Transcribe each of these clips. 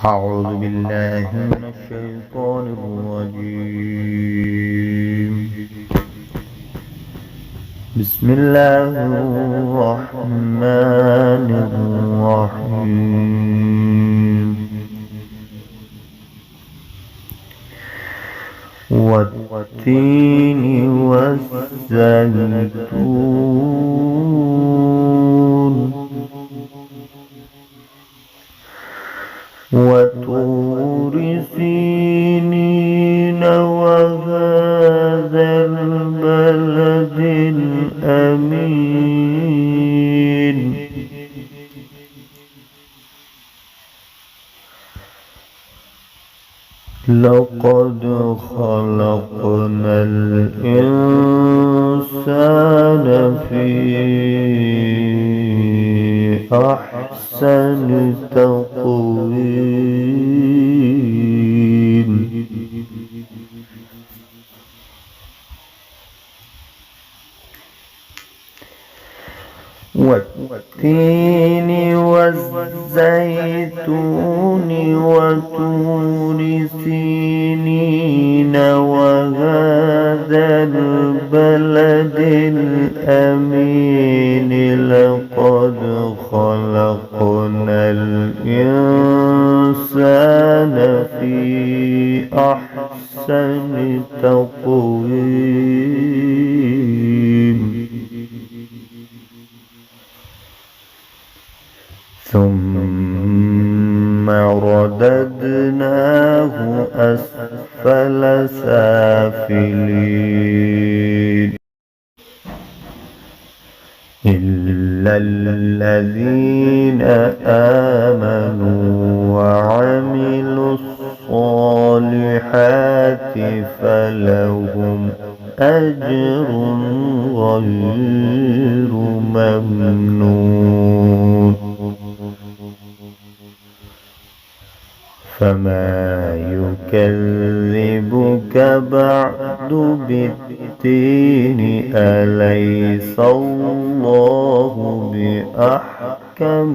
أعوذ بالله من الشيطان الرجيم. بسم الله الرحمن الرحيم. والتين والزيتون وطور سينين وهذا البلد الأمين. لقد خلقنا الإنسان في أحسن تقويم. والتين والزيتون وطور سينين وهذا البلد الأمين. لقد خلقنا الإنسان في أحسن تقويم. ثم رددناه أسفل سافلين إلا الذين آمنوا وعملوا الصالحات فلهم أجر غير ممنون. فما يكذبك بعد بالدين. أليس الله بأحكم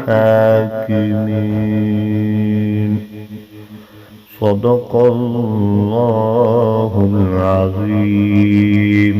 الحاكمين. صدق الله العظيم.